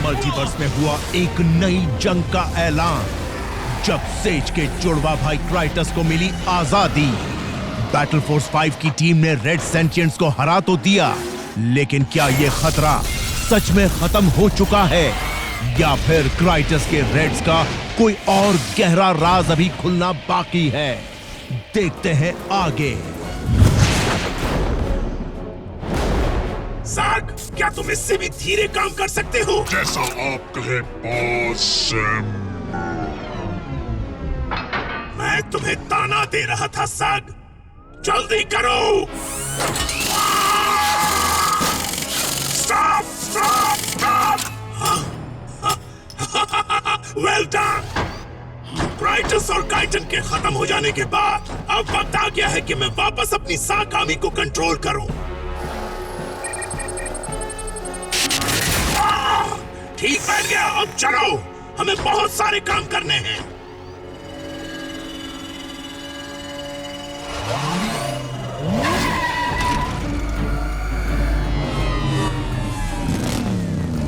Multiverse में हुआ एक नई जंग का ऐलान जब सेज के जुड़वा भाई क्राइटस को मिली आजादी। बैटल फोर्स 5 की टीम ने रेड सेंटियंट्स को हरा तो दिया, लेकिन क्या ये खतरा सच में खत्म हो चुका है या फिर क्राइटस के रेड्स का कोई और गहरा राज अभी खुलना बाकी है? देखते हैं आगे। ज़ाग, क्या तुम इससे भी धीरे काम कर सकते हो? जैसा आप कहे बॉस सैम। मैं तुम्हें ताना दे रहा था ज़ाग, जल्दी करो। Stop stop stop. Well done. क्राइटस और काइटन के खत्म हो जाने के बाद अब वक्त आ गया है कि मैं वापस अपनी ज़ाग आर्मी को कंट्रोल करूं। ठीक बैठ गया, अब चलो, हमें बहुत सारे काम करने हैं।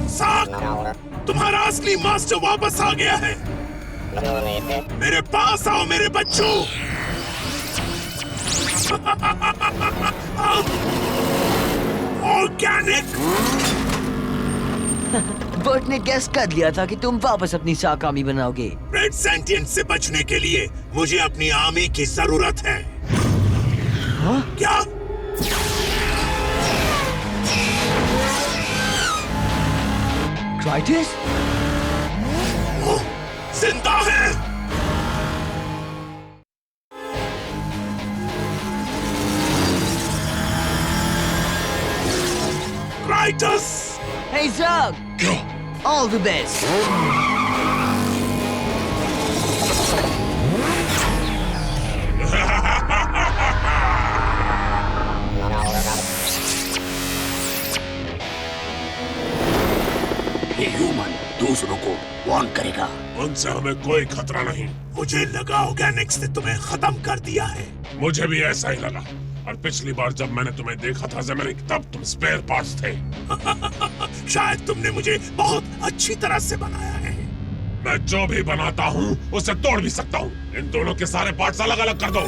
ज़ाग, तुम्हारा असली मास्टर वापस आ गया है। मेरे पास आओ मेरे बच्चों। ऑर्गेनिक। बर्ट ने गेस कर लिया था कि तुम वापस अपनी ज़ाग आर्मी बनाओगे। रेड सेंटियंट से बचने के लिए मुझे अपनी आर्मी की जरूरत है। हाँ? क्या? क्राइटस? वो जिंदा है। क्राइटस! Hey Zug! क्या? All the best! ये ह्यूमन दूसरों को वार्न करेगा। उनसे हमें कोई खतरा नहीं। मुझे लगा ऑर्गेनिक्स ने तुम्हें खत्म कर दिया है। मुझे भी ऐसा ही लगा। और पिछली बार जब मैंने तुम्हें देखा था जेमेरिक, तब तुम स्पेयर पार्ट्स थे। शायद तुमने मुझे बहुत अच्छी तरह से बनाया है। मैं जो भी बनाता हूँ उसे तोड़ भी सकता हूँ। इन दोनों के सारे पार्ट्स अलग अलग कर दो।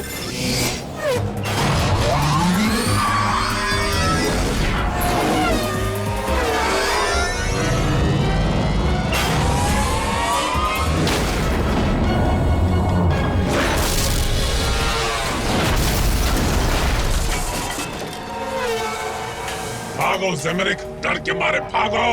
भागो जेमेरिक, डर के मारे भागो।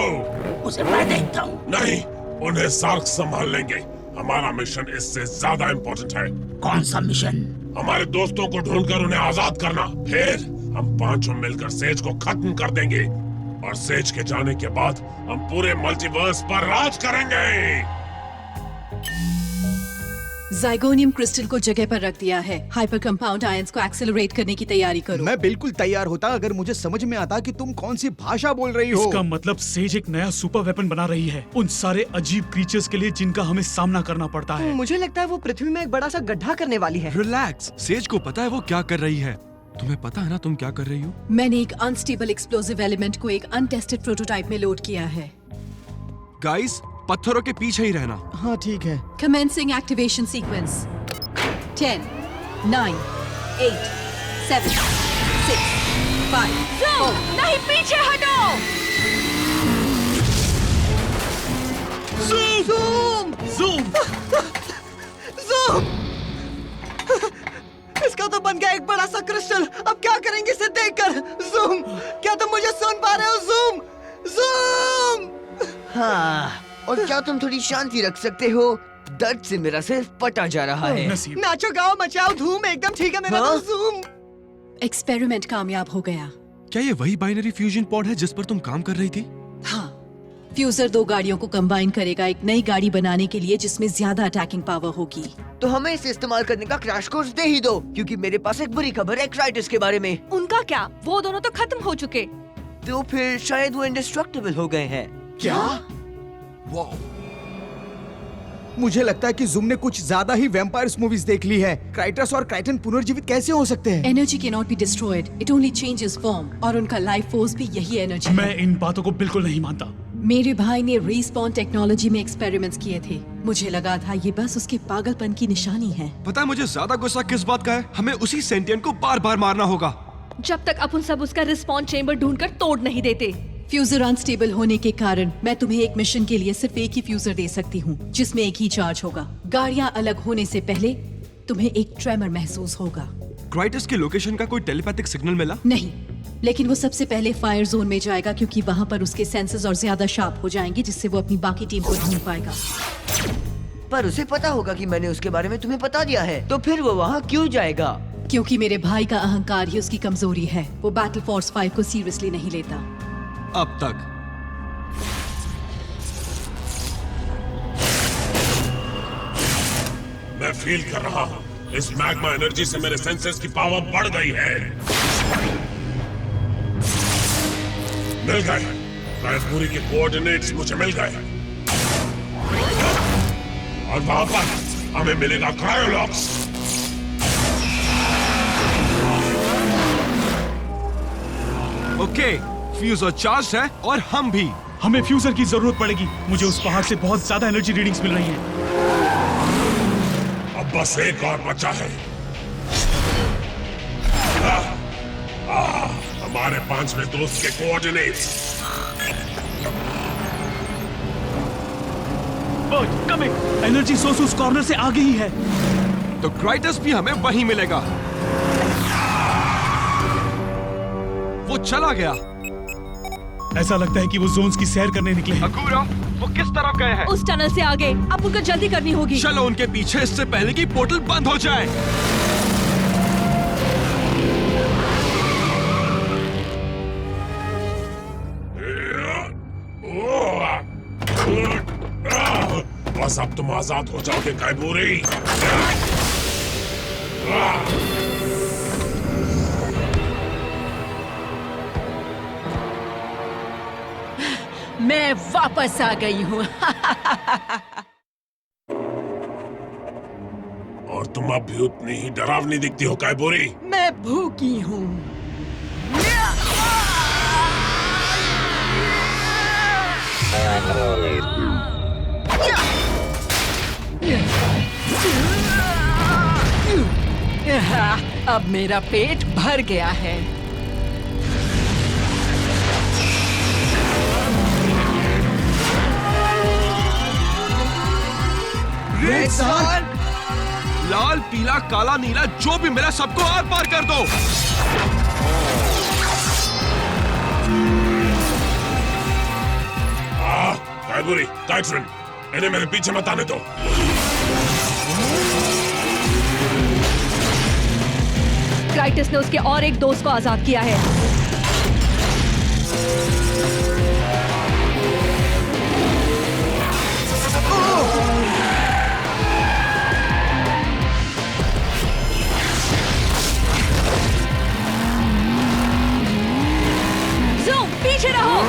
उसे मैं देखता हूँ। नहीं, उन्हें सार्क संभाल लेंगे। हमारा मिशन इससे ज्यादा इम्पोर्टेंट है। कौन सा मिशन? हमारे दोस्तों को ढूंढकर उन्हें आजाद करना। फिर हम पांचों मिलकर सेज को खत्म कर देंगे और सेज के जाने के बाद हम पूरे मल्टीवर्स पर राज करेंगे। ज़ाइगोनियम क्रिस्टल को जगह पर रख दिया है। हाइपर कंपाउंड आयंस को एक्सेलरेट करने की तैयारी करो। मैं बिल्कुल तैयार होता अगर मुझे समझ में आता कि तुम कौन सी भाषा बोल रही हो। इसका मतलब सेज एक नया सुपर वेपन बना रही है उन सारे अजीब क्रीचर्स के लिए जिनका हमें सामना करना पड़ता है। मुझे लगता है वो पृथ्वी में एक बड़ा सा गड्ढा करने वाली है। रिलैक्स, सेज को पता है वो क्या कर रही है। तुम्हें पता है ना तुम क्या कर रही हो? मैंने एक अनस्टेबल एक्सप्लोसिव एलिमेंट को एक अनटेस्टेड प्रोटोटाइप में लोड किया है। गाइस, पत्थरों के पीछे ही रहना। हाँ ठीक है। Commencing activation sequence. 10, 9, 8, 7, 6, 5, 4. नहीं, पीछे हटो। ज़ूम! इसका तो बन गया एक बड़ा सा क्रिस्टल। अब क्या करेंगे इसे देखकर? ज़ूम! क्या तुम मुझे सुन पा रहे हो? ज़ूम! ज़ूम! हाँ, और क्या तुम थोड़ी शांति रख सकते हो? दर्द से मेरा सिर फटा जा रहा है। नाचो गाओ मचाओ धूम, एकदम ठीक है मेरा हाँ? तो ज़ूम! एक्सपेरिमेंट कामयाब हो गया। क्या ये वही बाइनरी फ्यूजन पॉड है जिस पर तुम काम कर रही थी? हाँ, फ्यूजर 2 गाड़ियों को कंबाइन करेगा एक नई गाड़ी बनाने के लिए जिसमें ज्यादा अटैकिंग पावर होगी। तो हमें इसे इस्तेमाल करने का क्रैश कोर्स दे ही दो, क्योंकि मेरे पास एक बुरी खबर है क्राइटस के बारे में। उनका क्या? वो दोनों तो खत्म हो चुके। तो फिर शायद वो इंडेस्ट्रक्टिबल हो गए हैं। क्या? मुझे लगता है कि जुम ने कुछ ज्यादा ही वैम्पायर्स मूवीज देख ली है। क्राइटस और क्राइटन पुनर्जीवित कैसे हो सकते हैं? Energy can not be destroyed, it only changes form, और उनका लाइफ फोर्स भी यही एनर्जी है। मैं इन बातों को बिल्कुल नहीं मानता। मेरे भाई ने रीस्पॉन टेक्नोलॉजी में एक्सपेरिमेंट्स किए थे। मुझे लगा था ये बस उसके पागलपन की निशानी है। पता है मुझे ज्यादा गुस्सा किस बात का है? हमें उसी सेंटिएंट को बार बार मारना होगा। जब तक अपन सब उसका रिस्पॉन्स चेंबर ढूंढकर तोड़ नहीं देते। फ्यूजर अनस्टेबल होने के कारण मैं तुम्हें एक मिशन के लिए सिर्फ एक ही फ्यूजर दे सकती हूँ, जिसमें एक ही चार्ज होगा। गाड़ियाँ अलग होने से पहले तुम्हें एक ट्रेमर महसूस होगा। क्राइटस की लोकेशन का कोई टेलीपैथिक सिग्नल मिला? नहीं, लेकिन वो सबसे पहले फायर जोन में जाएगा, क्योंकि वहाँ पर उसके सेंसर्स और ज्यादा शार्प हो जाएंगे, जिससे वो अपनी बाकी टीम को ढूंढ पाएगा। पर उसे पता होगा कि मैंने उसके बारे में तुम्हें बता दिया है, तो फिर वो वहाँ क्यों जाएगा? क्योंकि मेरे भाई का अहंकार ही उसकी कमजोरी है। वो बैटल फोर्स 5 को सीरियसली नहीं लेता। अब तक मैं फील कर रहा हूँ इस मैग्मा एनर्जी से मेरे सेंसेस की पावर बढ़ गई है। मिल गए, रायपुरी के कोऑर्डिनेट्स मुझे मिल गए, और वहां पर हमें मिलेगा क्रायोलॉक्स। ओके, फ्यूजर चार्ज है और हम भी। हमें फ्यूजर की जरूरत पड़ेगी। मुझे उस पहाड़ से बहुत ज्यादा एनर्जी रीडिंग्स मिल रही हैं। अब बस एक और बचा है। हमारे 5वें दोस्त के कोऑर्डिनेट्स। कमिंग। एनर्जी सोर्स उस कॉर्नर से आगे ही है। तो क्राइटस भी हमें वहीं मिलेगा। वो चला गया। ऐसा लगता है कि वो जोन्स की सैर करने निकले हैं। अकूरा, वो किस तरफ गए हैं? उस टनल से आगे। अब उनको जल्दी करनी होगी। चलो उनके पीछे, इससे पहले कि पोर्टल बंद हो जाए। बस अब तुम आजाद हो जाओगे कायबूरी। मैं वापस आ गई हूँ। और तुम अब भी उतनी ही डरावनी दिखती हो कायबूरी। मैं भूखी हूँ। अब मेरा पेट भर गया है। Red sun! लाल, पीला, काला, नीला, जो भी मिला सबको आर पार कर दो। कायबूरी, टाइटन, इन्हें मेरे पीछे मत आने दो। क्राइटस ने उसके और एक दोस्त को आजाद किया है। ज़ूम, पीछे रहो।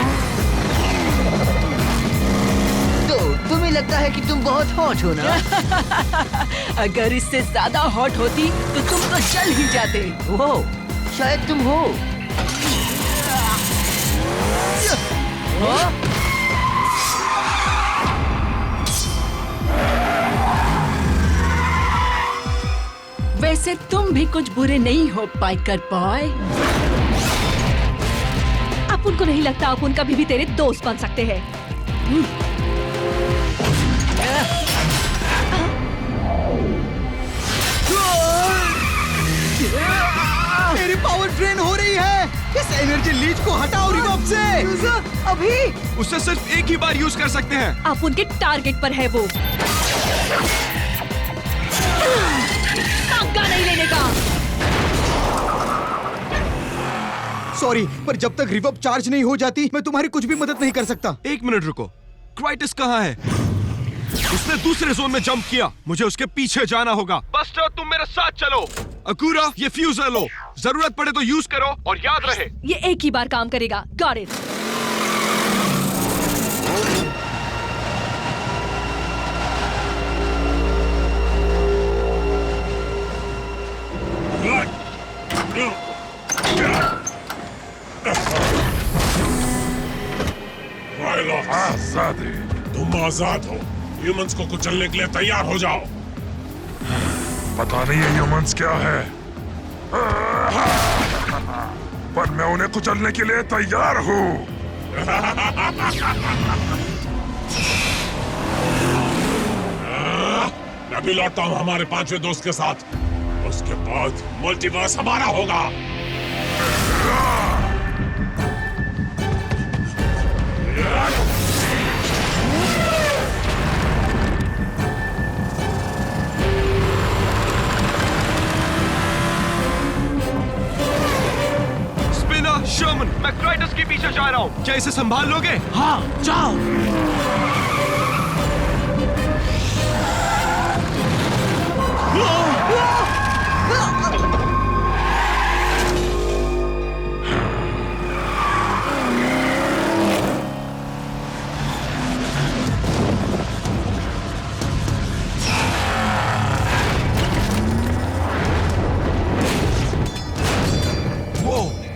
तो तुम्हें लगता है कि तुम बहुत हॉट हो ना? अगर इससे ज्यादा हॉट होती तो तुम तो जल ही जाते। वो शायद तुम हो। वैसे तुम भी कुछ बुरे नहीं हो पाइकर बॉय। अब उनको नहीं लगता आप उनका भी तेरे दोस्त बन सकते हैं। मेरी पावर ड्रेन हो रही है। इस एनर्जी लीच को हटाओ रिवॉल्व से। अभी उससे सिर्फ एक ही बार यूज कर सकते हैं। आप उनके टारगेट पर है। वो पंगा नहीं लेने का। सॉरी, पर जब तक रिवॉल्व चार्ज नहीं हो जाती मैं तुम्हारी कुछ भी मदद नहीं कर सकता। एक मिनट रुको, क्राइटस कहाँ है? उसने दूसरे जोन में जंप किया। मुझे उसके पीछे जाना होगा। बस्टर, तुम मेरे साथ चलो। अकूरा, ये फ्यूजर लो, जरूरत पड़े तो यूज करो, और याद रहे ये एक ही बार काम करेगा। Got it. आजादी। तुम आजाद हो। ह्यूमंस को कुचलने के लिए तैयार हो जाओ। पता नहीं ये ह्यूमंस क्या है, पर मैं उन्हें कुचलने के लिए तैयार हूँ। मैं भी लौटता हूँ हमारे पांचवें दोस्त के साथ। उसके बाद मल्टीवर्स हमारा होगा। स्पिनर, शर्मन, मैं क्राइटस के पीछे जा रहा हूँ। क्या इसे संभाल लोगे? हाँ, जाओ।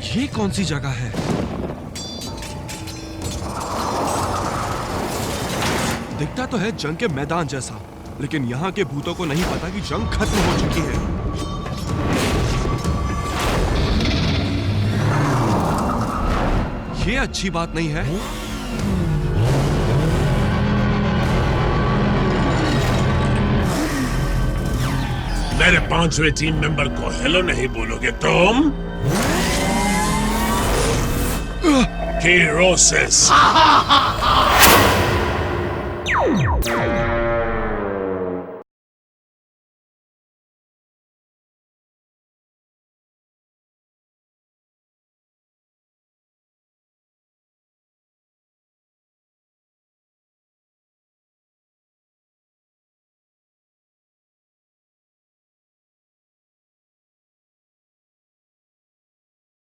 ये कौन सी जगह है? दिखता तो है जंग के मैदान जैसा, लेकिन यहाँ के भूतों को नहीं पता कि जंग खत्म हो चुकी है। ये अच्छी बात नहीं है। मेरे पांचवें टीम मेंबर को हेलो नहीं बोलोगे तुम? Kerosis.